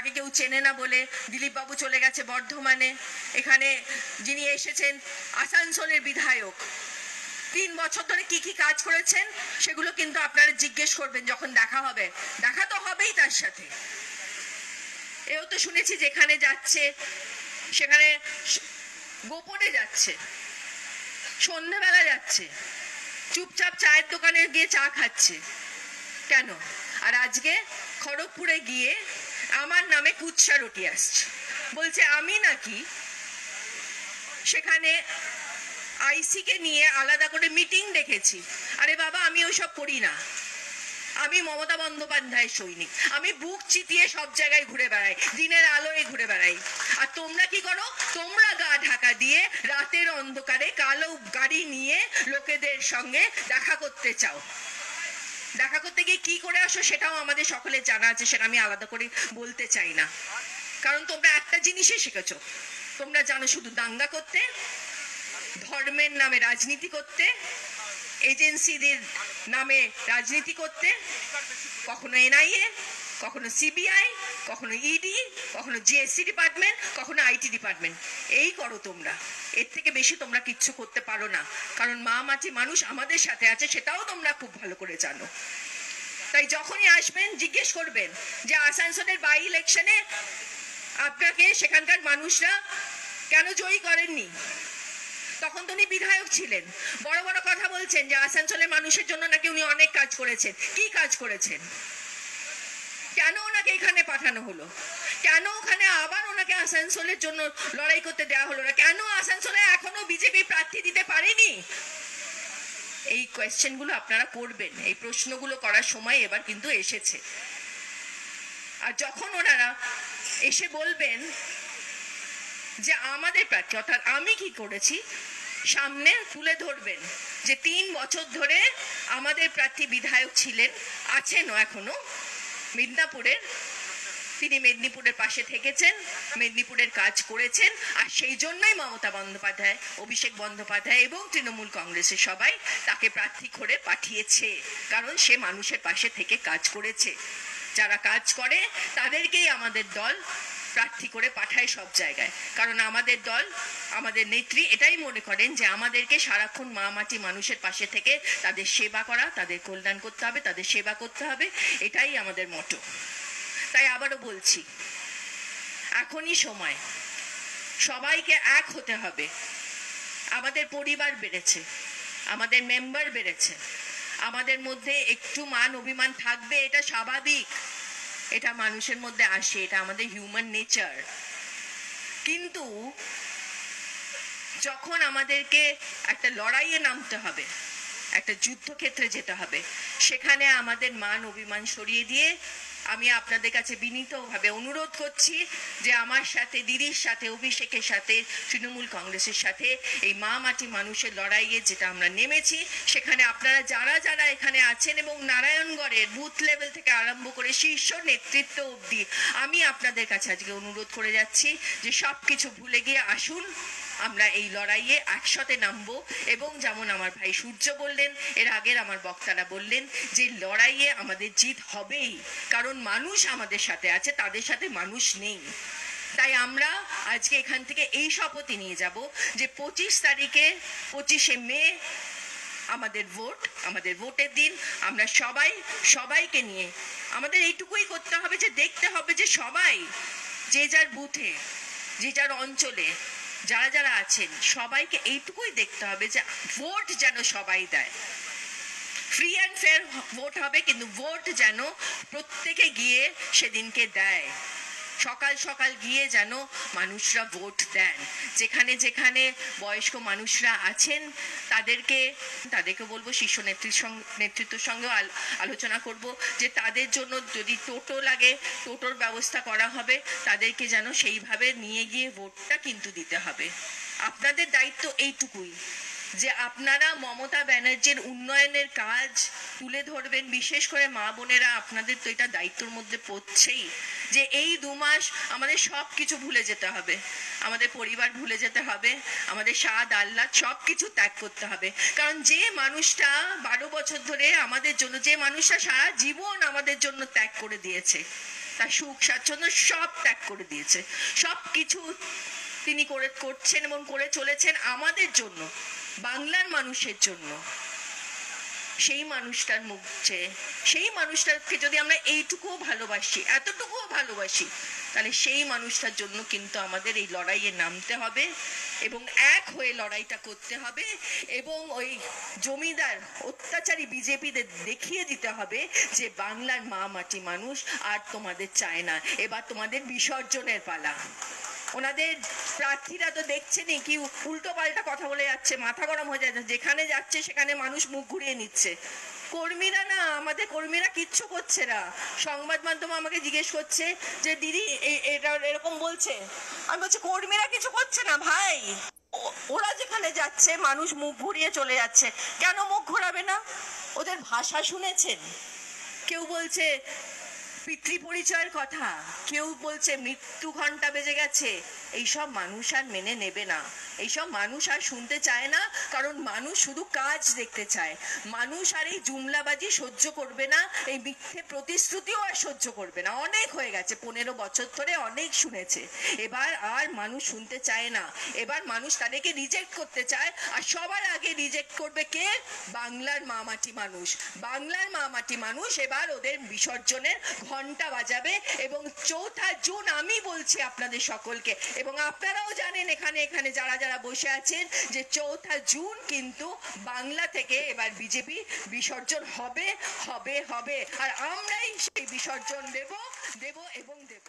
তাকে কেউ চেনে না বলে দিলীপ বাবু চলে গেছে বর্ধমানে। এখানে যিনি এসেছেন আসানসোলের বিধায়ক, 3 বছর ধরে কি কি কাজ করেছেন সেগুলো কিন্তু আপনারা জিজ্ঞেস করবেন যখন দেখা হবে। দেখা তো হবেই তার সাথে। এও তো শুনেছি যেখানে যাচ্ছে সেখানে গোপনে যাচ্ছে, সন্ধ্যাবেলা যাচ্ছে, চুপচাপ চায়ের দোকানে গিয়ে চা খাচ্ছে। কেন? আর আজকে খড়গপুরে গিয়ে আমার নামে কুৎসা রটি আসছে, বলছে আমি নাকি সেখানে আইসি কে নিয়ে আলাদা করে মিটিং ডেকেছি। আরে বাবা, আমি ওইসব করি না। আমি মমতা বন্দ্যোপাধ্যায়ের সৈনিক। আমি বুক চিতিয়ে সব জায়গায় ঘুরে বেড়াই, দিনের আলোয় ঘুরে বেড়াই। আর তোমরা কি করো? তোমরা গা ঢাকা দিয়ে রাতের অন্ধকারে কালো গাড়ি নিয়ে লোকেদের সঙ্গে দেখা করতে চাও। দেখা করতে গিয়ে কি করে আসো সেটাও আমাদের সকলের জানা আছে, সেটা আমি আলাদা করে বলতে চাই না। কারণ তোমরা একটা জিনিসই শিখেছো, তোমরা জানো শুধু দাঙ্গা করতে, ধর্মের নামে রাজনীতি করতে, এজেন্সিদের নামে রাজনীতি করতে, কখনো এনআইএ, কখনো সিবিআই, কখনো ইডি, কখনো জিএসটি ডিপার্টমেন্ট, কখনো আইটি ডিপার্টমেন্ট। এই করো তোমরা। এর থেকে বেশি তোমরা কিচ্ছু করতে পারো না, কারণ মা মাটি মানুষ আমাদের সাথে আছে, সেটাও তোমরা খুব ভালো করে জানো। তাই যখনই আসবেন জিজ্ঞেস করবেন যে আসানসোলের বাই ইলেকশনে আপনাকে সেখানকার মানুষরা কেন জয়ী করেননি। তখন তো উনি বিধায়ক ছিলেন, বড় বড় কথা বলছেন যে আসানসোলের মানুষের জন্য নাকি উনি অনেক কাজ করেছেন। কি কাজ করেছেন? কেন ওনাকে এখানে পাঠানো হলো? কেন ওখানে আবার ওনাকে আসানসোলের জন্য লড়াই করতে দেওয়া হলো না? কেন আসানসোলে এখনো বিজেপি প্রার্থী দিতে পারেনি? এই কোয়েশ্চেনগুলো আপনারা করবেন। এই প্রশ্নগুলো করার সময় এবার কিন্তু এসেছে। আর যখন ওনারা এসে বলবেন যে আমাদের প্রার্থী অর্থাৎ আমি কি করেছি, সামনে তুলে ধরবেন যে 3 বছর ধরে আমাদের প্রার্থী বিধায়ক ছিলেন, আছেনও এখনো মিদনাপুরের। তিনি মেদিনীপুরের পাশে থেকেছেন, মেদিনীপুরের কাজ করেছেন। আর সেই জন্যই মমতা বন্দ্যোপাধ্যায়, অভিষেক বন্দ্যোপাধ্যায় এবং তৃণমূল কংগ্রেসের সবাই তাকে প্রার্থী করে পাঠিয়েছে, কারণ সে মানুষের পাশে থেকে কাজ করেছে। যারা কাজ করে তাদেরকেই আমাদের দল প্রার্থী করে পাঠায় সব জায়গায়। কারণ আমাদের দল, আমাদের নেত্রী এটাই মনে করেন যে আমাদেরকে সারাক্ষণ মা মাটি মানুষের পাশে থেকে তাদের সেবা করা, তাদের কল্যাণ করতে হবে, তাদের সেবা করতে হবে, এটাই আমাদের মোটো। তাই আবারও বলছি, এখনই সময়, সবাইকে এক হতে হবে। আমাদের পরিবার বেড়েছে, আমাদের মেম্বার বেড়েছে, আমাদের মধ্যে একটু মান অভিমান থাকবে, এটা স্বাভাবিক, এটা মানুষের মধ্যে আসে, এটা আমাদের হিউম্যান নেচার। কিন্তু যখন আমাদেরকে একটা লড়াইয়ে নামতে হবে, একটা যুদ্ধক্ষেত্রে যেতে হবে, সেখানে আমাদের মান অভিমান সরিয়ে দিয়ে আমি আপনাদের কাছে বিনীতভাবে অনুরোধ করছি যে আমার সাথে, দিদির সাথে, অভিষেকের সাথে, তৃণমূল কংগ্রেসের সাথে এই মা মাটি মানুষের লড়াইয়ে যেটা আমরা নেমেছি, সেখানে আপনারা যারা যারা এখানে আছেন এবং নারায়ণগড়ের বুথ লেভেল থেকে আরম্ভ করে শীর্ষ নেতৃত্ব অবধি আমি আপনাদের কাছে আজকে অনুরোধ করে যাচ্ছি যে সব কিছু ভুলে গিয়ে আসুন, আমরা এই লড়াইয়ে একসাথে নামবো। এবং যেমন আমার ভাই সূর্য বললেন, এর আগের আমার বক্তারা বললেন যে লড়াইয়ে আমাদের জিত হবেই, কারণ মানুষ আমাদের সাথে আছে, তাদের সাথে মানুষ নেই। তাই আমরা আজকে এখান থেকে এই শপথই নিয়ে যাব যে 25 তারিখে, 25শে মে আমাদের ভোট, আমাদের ভোটের দিন আমরা সবাইকে নিয়ে আমাদের এইটুকুই করতে হবে যে দেখতে হবে যে সবাই যে যার বুথে, যে যার অঞ্চলে যারা যারা আছেন সবাইকে এইটুকুই দেখতে হবে যে ভোট যেন সবাই দেয়। ফ্রি অ্যান্ড ফেয়ার ভোট হবে, কিন্তু ভোট যেন প্রত্যেকে গিয়ে সেদিনকে দেয়। সকাল সকাল গিয়ে যেন মানুষরা ভোট দেন। যেখানে যেখানে বয়স্ক মানুষরা আছেন তাদেরকে বলবো, শীর্ষ নেতৃত্বের সঙ্গে আলোচনা করব যে তাদের জন্য যদি টোটো লাগে, টোটোর ব্যবস্থা করা হবে, তাদেরকে যেন সেইভাবে নিয়ে গিয়ে ভোটটা কিন্তু দিতে হবে। আপনাদের দায়িত্ব এইটুকুই যে আপনারা মমতা ব্যানার্জির উন্নয়নের কাজ তুলে ধরবেন। বিশেষ করে মা বোনেরা, আপনাদের তো এটা দায়িত্বের মধ্যে পড়ছেই যে এই 2 মাস আমাদের সব কিছু ভুলে যেতে হবে, আমাদের পরিবার ভুলে যেতে হবে, আমাদের স্বাদ আহ্লাদ সব কিছু ত্যাগ করতে হবে। কারণ যে মানুষটা 12 বছর ধরে আমাদের জন্য, যে মানুষটা সারা জীবন আমাদের জন্য ত্যাগ করে দিয়েছে, তার সুখ স্বাচ্ছন্দ্য সব ত্যাগ করে দিয়েছে। সব কিছু তিনি করছেন এবং করে চলেছেন আমাদের জন্য, বাংলার মানুষের জন্য। সেই মানুষটার মুখ চেয়ে, সেই মানুষটাকে যদি আমরা এইটুকুও ভালোবাসি, এতটুকুও ভালোবাসি, তাহলে সেই মানুষটার জন্য কিন্তু আমাদের এই লড়াইয়ে নামতে হবে এবং এক হয়ে লড়াইটা করতে হবে এবং ওই জমিদার অত্যাচারী বিজেপিদের দেখিয়ে দিতে হবে যে বাংলার মা মাটি মানুষ আর তোমাদের চায় না, এবার তোমাদের বিসর্জনের পালা। ওনাদের প্রার্থীরা তো দেখছেনই কি উল্টো পাল্টা কথা বলে যাচ্ছে, মাথা গরম হয়ে যাচ্ছে, যেখানে যাচ্ছে সেখানে মানুষ মুখ ঘুরিয়ে নিচ্ছে। কর্মীরা না, আমাদের কর্মীরা কিচ্ছু করছে না। সংবাদ মাধ্যম আমাকে জিজ্ঞেস করছে যে দিদি এটা এরকম বলছে, আমি বলছি কর্মীরা কিছু করছে না ভাই, ওরা যেখানে যাচ্ছে মানুষ মুখ ঘুরিয়ে চলে যাচ্ছে। কেন মুখ ঘোরাবে না? ওদের ভাষা শুনেছেন? কেউ বলছে পিতৃ পরিচয়ের কথা, কেউ বলছে মৃত্যু ঘন্টা বেজে গেছে। এইসব মানুষ আর মেনে নেবে না, এইসব মানুষ আর শুনতে চায় না, কারণ মানুষ শুধু কাজ দেখতে চায়। মানুষ আর এই জুমলাবাজি সহ্য করবে না, এই মিথ্যে প্রতিশ্রুতিও আর সহ্য করবে না। অনেক হয়ে গেছে, 15 বছর ধরে অনেক শুনেছে। এবার আর মানুষ শুনতে চায় না, এবার মানুষ তাদেরকে রিজেক্ট করতে চায়। আর সবার আগে রিজেক্ট করবে কে? বাংলার মা মাটি মানুষ। বাংলার মা মাটি মানুষ এবার ওদের বিসর্জনের ঘন্টা বাজাবে। এবং 4 জুন আমি বলছি আপনাদের সকলকে, এবং আপনারাও জানেন এখানে এখানে যারা যারা বসে আছেন, যে 4 জুন কিন্তু বাংলা থেকে এবার বিজেপি বিসর্জন হবে হবে হবে। আর আমরাই সেই বিসর্জন দেব দেব এবং দেব।